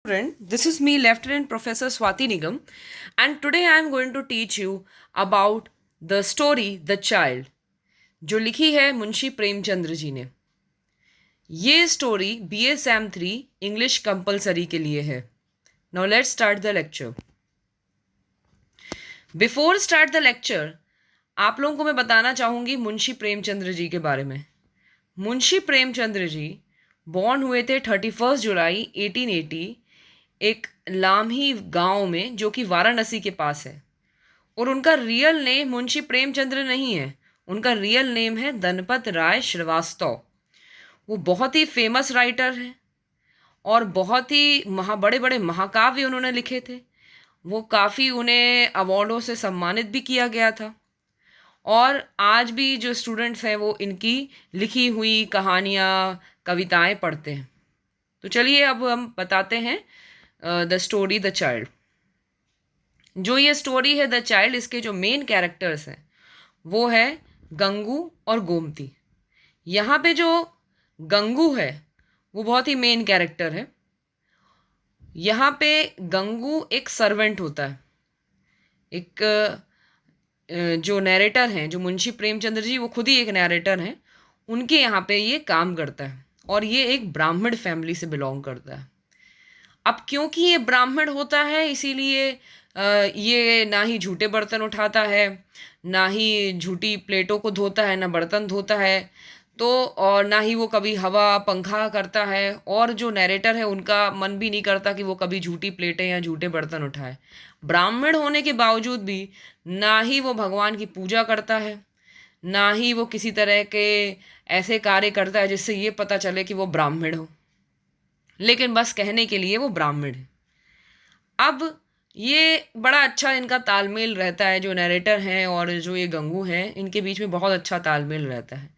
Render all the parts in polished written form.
Student, this is me, Lieutenant Professor Swati Nigam, and today I am going to teach you about the story The Child, जो लिखी है मुंशी प्रेमचंद्र जी ने। ये story BA Sam 3 English compulsory के लिए है। Now let's start the lecture. Before start the lecture, आप लोगों को मैं बताना चाहूँगी मुंशी प्रेमचंद्र जी के बारे में। मुंशी प्रेमचंद्र जी बॉर्न हुए थे 31 जुलाई 1880 एक लामही गांव में जो कि वाराणसी के पास है। और उनका रियल नेम मुंशी प्रेमचंद्र नहीं है, उनका रियल नेम है धनपत राय श्रीवास्तव। वो बहुत ही फेमस राइटर हैं और बहुत ही बड़े बड़े महाकाव्य उन्होंने लिखे थे। वो काफ़ी उन्हें अवार्डों से सम्मानित भी किया गया था। और आज भी जो स्टूडेंट्स हैं वो इनकी लिखी हुई कहानियाँ कविताएं पढ़ते हैं। तो चलिए अब हम बताते हैं द स्टोरी द चाइल्ड। जो ये स्टोरी है द चाइल्ड, इसके जो मेन कैरेक्टर्स हैं वो है गंगू और गोमती। यहाँ पे जो गंगू है वो बहुत ही मेन कैरेक्टर है। यहाँ पे गंगू एक सर्वेंट होता है। एक जो नैरेटर हैं, जो मुंशी प्रेमचंद्र जी, वो खुद ही एक नैरेटर हैं। उनके यहाँ पे ये काम करता है और ये एक ब्राह्मण फैमिली से बिलोंग करता है। अब क्योंकि ये ब्राह्मण होता है इसीलिए ये ना ही झूठे बर्तन उठाता है, ना ही झूठी प्लेटों को धोता है, ना बर्तन धोता है। तो और ना ही वो कभी हवा पंखा करता है। और जो नैरेटर है उनका मन भी नहीं करता कि वो कभी झूठी प्लेटें या झूठे बर्तन उठाए। ब्राह्मण होने के बावजूद भी ना ही वो भगवान की पूजा करता है, ना ही वो किसी तरह के ऐसे कार्य करता है जिससे ये पता चले कि वो ब्राह्मण हो। लेकिन बस कहने के लिए वो ब्राह्मण है। अब ये बड़ा अच्छा इनका तालमेल रहता है, जो नैरेटर हैं और जो ये गंगू हैं इनके बीच में बहुत अच्छा तालमेल रहता है।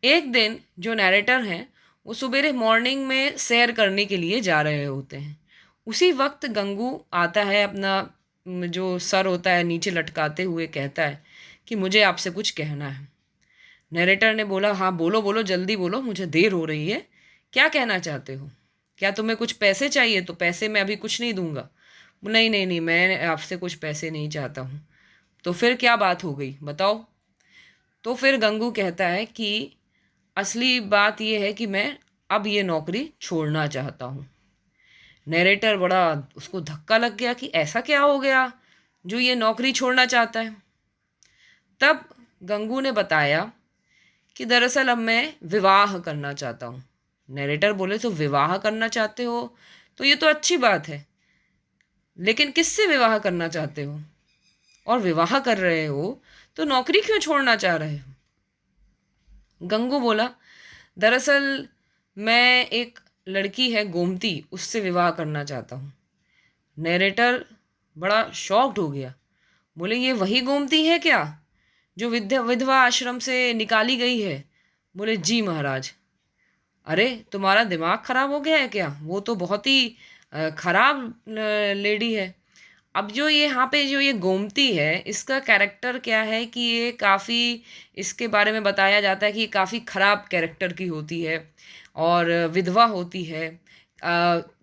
एक दिन जो नैरेटर हैं वो सुबेरे मॉर्निंग में सैर करने के लिए जा रहे होते हैं। उसी वक्त गंगू आता है, अपना जो सर होता है नीचे लटकाते हुए कहता है कि मुझे आपसे कुछ कहना है। नैरेटर ने बोला, हाँ बोलो बोलो, जल्दी बोलो, मुझे देर हो रही है। क्या कहना चाहते हो? क्या तुम्हें कुछ पैसे चाहिए? तो पैसे मैं अभी कुछ नहीं दूंगा। नहीं नहीं नहीं, मैं आपसे कुछ पैसे नहीं चाहता हूँ। तो फिर क्या बात हो गई, बताओ। तो फिर गंगू कहता है कि असली बात यह है कि मैं अब ये नौकरी छोड़ना चाहता हूँ। नैरेटर बड़ा, उसको धक्का लग गया कि ऐसा क्या हो गया जो ये नौकरी छोड़ना चाहता है। तब गंगू ने बताया कि दरअसल अब मैं विवाह करना चाहता हूँ। नैरेटर बोले, तो विवाह करना चाहते हो तो ये तो अच्छी बात है, लेकिन किससे विवाह करना चाहते हो? और विवाह कर रहे हो तो नौकरी क्यों छोड़ना चाह रहे हो? गंगू बोला, दरअसल मैं एक लड़की है गोमती, उससे विवाह करना चाहता हूँ। नैरेटर बड़ा शॉक्ड हो गया। बोले, ये वही गोमती है क्या जो विधवा आश्रम से निकाली गई है? बोले, जी महाराज। अरे तुम्हारा दिमाग खराब हो गया है क्या? वो तो बहुत ही खराब लेडी है। अब जो ये यहाँ पे जो ये गोमती है, इसका कैरेक्टर क्या है कि ये काफ़ी, इसके बारे में बताया जाता है कि ये काफ़ी खराब कैरेक्टर की होती है और विधवा होती है।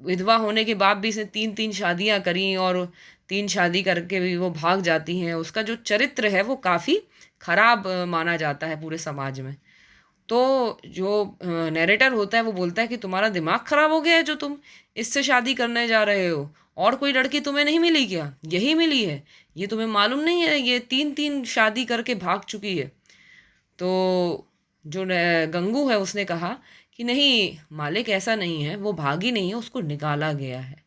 विधवा होने के बाद भी इसने 3-3 शादियाँ करी और 3 शादी करके भी वो भाग जाती हैं। उसका जो चरित्र है वो काफ़ी खराब माना जाता है पूरे समाज में। तो जो नैरेटर होता है वो बोलता है कि तुम्हारा दिमाग खराब हो गया है जो तुम इससे शादी करने जा रहे हो। और कोई लड़की तुम्हें नहीं मिली क्या? यही मिली है। ये तुम्हें मालूम नहीं है, ये 3-3 शादी करके भाग चुकी है। तो जो गंगू है उसने कहा कि नहीं मालिक, ऐसा नहीं है, वो भागी नहीं है, उसको निकाला गया है।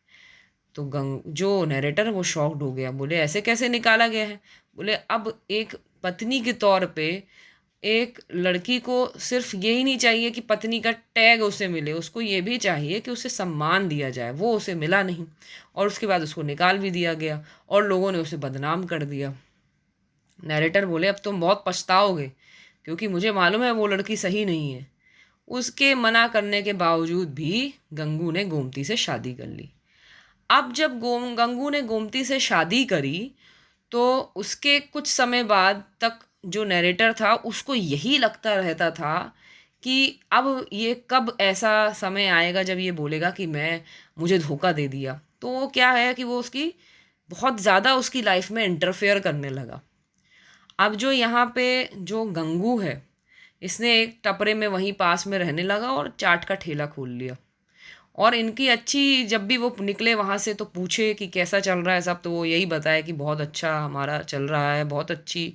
तो जो नैरेटर है वो शॉक्ड हो गया। बोले, ऐसे कैसे निकाला गया है? बोले, अब एक पत्नी के तौर पे एक लड़की को सिर्फ यही नहीं चाहिए कि पत्नी का टैग उसे मिले, उसको ये भी चाहिए कि उसे सम्मान दिया जाए। वो उसे मिला नहीं और उसके बाद उसको निकाल भी दिया गया और लोगों ने उसे बदनाम कर दिया। नैरेटर बोले, अब तुम बहुत पछताओगे क्योंकि मुझे मालूम है वो लड़की सही नहीं है। उसके मना करने के बावजूद भी गंगू ने गोमती से शादी कर ली। अब जब गंगू ने गोमती से शादी करी तो उसके कुछ समय बाद तक जो नैरेटर था उसको यही लगता रहता था कि अब ये कब ऐसा समय आएगा जब ये बोलेगा कि मुझे धोखा दे दिया। तो वो क्या है कि वो उसकी बहुत ज़्यादा उसकी लाइफ में इंटरफेयर करने लगा। अब जो यहाँ पे जो गंगू है, इसने एक टपरे में वहीं पास में रहने लगा और चाट का ठेला खोल लिया। और इनकी अच्छी, जब भी वो निकले वहाँ से तो पूछे कि कैसा चल रहा है सब, तो वो यही बताया कि बहुत अच्छा हमारा चल रहा है, बहुत अच्छी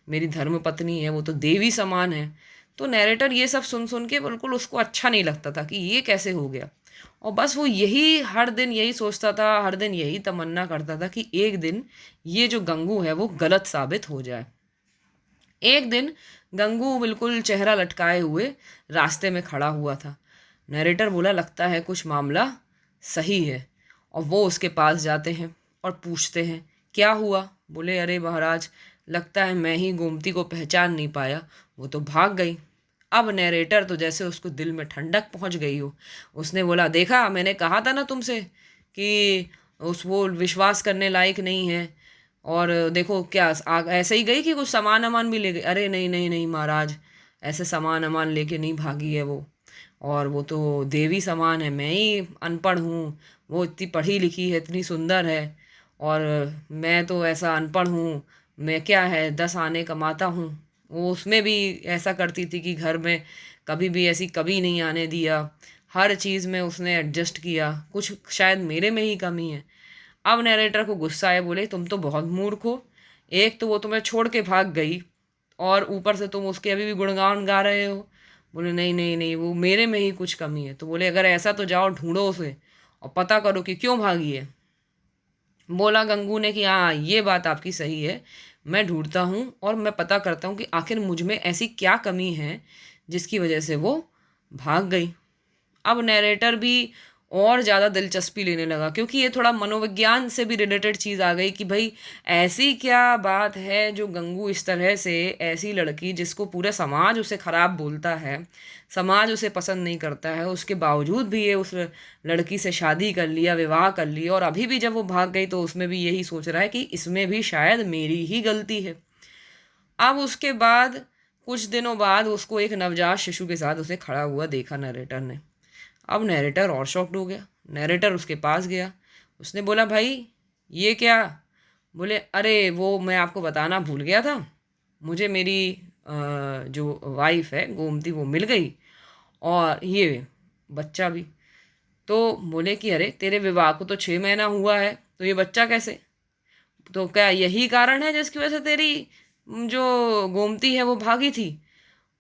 मेरी धर्म पत्नी है, वो तो देवी समान है। तो नैरेटर ये सब सुन सुन के बिल्कुल उसको अच्छा नहीं लगता था कि ये कैसे हो गया। और बस वो यही हर दिन यही सोचता था, हर दिन यही तमन्ना करता था कि एक दिन ये जो गंगू है वो गलत साबित हो जाए। एक दिन गंगू बिल्कुल चेहरा लटकाए हुए रास्ते में खड़ा हुआ था। नरेटर बोला, लगता है कुछ मामला सही है। और वो उसके पास जाते हैं और पूछते हैं, क्या हुआ? बोले, अरे महाराज, लगता है मैं ही गोमती को पहचान नहीं पाया, वो तो भाग गई। अब नरेटर तो जैसे उसको दिल में ठंडक पहुंच गई हो। उसने बोला, देखा, मैंने कहा था ना तुमसे कि वो विश्वास करने लायक नहीं है। और देखो क्या ऐसे ही गई कि कुछ सामान वामान भी ले गई? अरे नहीं नहीं नहीं महाराज, ऐसे सामान वामान लेके नहीं भागी है वो। और वो तो देवी समान है, मैं ही अनपढ़ हूँ, वो इतनी पढ़ी लिखी है, इतनी सुंदर है, और मैं तो ऐसा अनपढ़ हूँ। मैं क्या है 10 आने कमाता हूँ। वो उसमें भी ऐसा करती थी कि घर में कभी भी ऐसी कभी नहीं आने दिया, हर चीज़ में उसने एडजस्ट किया, कुछ शायद मेरे में ही कमी है। अब नैरेटर को गुस्सा आया, बोले, तुम तो बहुत मूर्ख हो। एक तो वो तुम्हें छोड़ के भाग गई, और ऊपर से तुम उसके अभी भी गुणगान गा रहे हो। बोले, नहीं नहीं नहीं, वो मेरे में ही कुछ कमी है। तो बोले, अगर ऐसा तो जाओ ढूंढो उसे और पता करो कि क्यों भागी है। बोला गंगू ने कि हाँ, ये बात आपकी सही है, मैं ढूंढता हूँ और मैं पता करता हूँ कि आखिर मुझ में ऐसी क्या कमी है जिसकी वजह से वो भाग गई। अब नैरेटर भी और ज़्यादा दिलचस्पी लेने लगा, क्योंकि ये थोड़ा मनोविज्ञान से भी रिलेटेड चीज़ आ गई कि भाई ऐसी क्या बात है जो गंगू इस तरह से, ऐसी लड़की जिसको पूरा समाज उसे ख़राब बोलता है, समाज उसे पसंद नहीं करता है, उसके बावजूद भी ये उस लड़की से शादी कर लिया, विवाह कर लिया, और अभी भी जब वो भाग गई तो उसमें भी यही सोच रहा है कि इसमें भी शायद मेरी ही गलती है। अब उसके बाद कुछ दिनों बाद उसको एक नवजात शिशु के साथ उसे खड़ा हुआ देखा नरेटर ने। अब नैरेटर और शॉक्ड हो गया। नैरेटर उसके पास गया, उसने बोला, भाई ये क्या? बोले, अरे वो मैं आपको बताना भूल गया था, मुझे मेरी जो वाइफ है गोमती वो मिल गई, और ये बच्चा भी। तो बोले कि अरे तेरे विवाह को तो 6 महीना हुआ है, तो ये बच्चा कैसे? तो क्या यही कारण है जिसकी वजह से तेरी जो गोमती है वो भागी थी?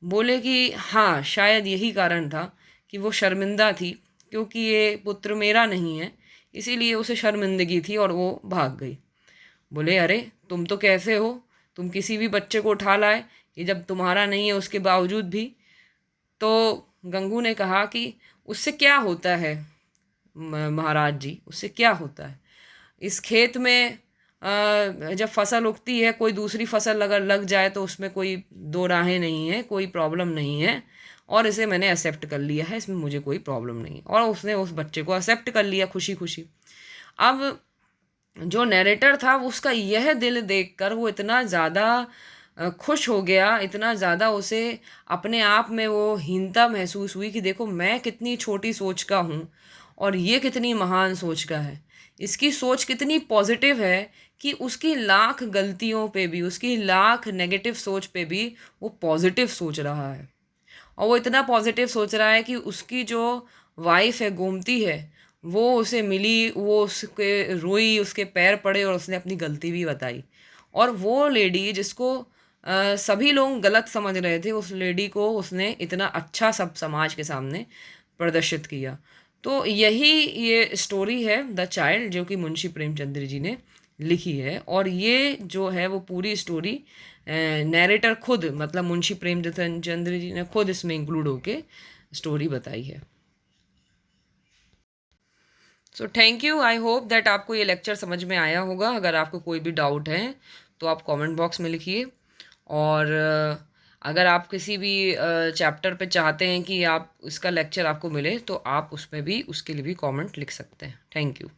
बोले कि हाँ, शायद यही कारण था कि वो शर्मिंदा थी, क्योंकि ये पुत्र मेरा नहीं है, इसीलिए उसे शर्मिंदगी थी और वो भाग गई। बोले, अरे तुम तो कैसे हो, तुम किसी भी बच्चे को उठा लाए, ये जब तुम्हारा नहीं है उसके बावजूद भी। तो गंगू ने कहा कि उससे क्या होता है महाराज जी, उससे क्या होता है? इस खेत में जब फसल उगती है, कोई दूसरी फसल अगर लग जाए तो उसमें कोई दो राहें नहीं है, कोई प्रॉब्लम नहीं है, और इसे मैंने एक्सेप्ट कर लिया है, इसमें मुझे कोई प्रॉब्लम नहीं है। और उसने उस बच्चे को एक्सेप्ट कर लिया खुशी खुशी। अब जो नैरेटर था वो उसका यह दिल देखकर वो इतना ज़्यादा खुश हो गया, इतना ज़्यादा उसे अपने आप में वो हीनता महसूस हुई कि देखो मैं कितनी छोटी सोच का हूँ और ये कितनी महान सोच का है। इसकी सोच कितनी पॉजिटिव है कि उसकी लाख गलतियों पे भी, उसकी लाख नेगेटिव सोच पे भी वो पॉजिटिव सोच रहा है। और वो इतना पॉजिटिव सोच रहा है कि उसकी जो वाइफ है गोमती है, वो उसे मिली, वो उसके रोई, उसके पैर पड़े और उसने अपनी गलती भी बताई। और वो लेडी जिसको सभी लोग गलत समझ रहे थे, उस लेडी को उसने इतना अच्छा सब समाज के सामने प्रदर्शित किया। तो यही ये स्टोरी है द चाइल्ड, जो कि मुंशी प्रेमचंद्र जी ने लिखी है। और ये जो है वो पूरी स्टोरी नैरेटर खुद, मतलब मुंशी प्रेमचंद्र जी ने खुद इसमें इंक्लूड होके स्टोरी बताई है। So thank you, I hope that आपको ये लेक्चर समझ में आया होगा। अगर आपको कोई भी डाउट है तो आप कमेंट बॉक्स में लिखिए। और अगर आप किसी भी चैप्टर पे चाहते हैं कि आप इसका लेक्चर आपको मिले तो आप उसमें भी, उसके लिए भी कमेंट लिख सकते हैं। Thank you.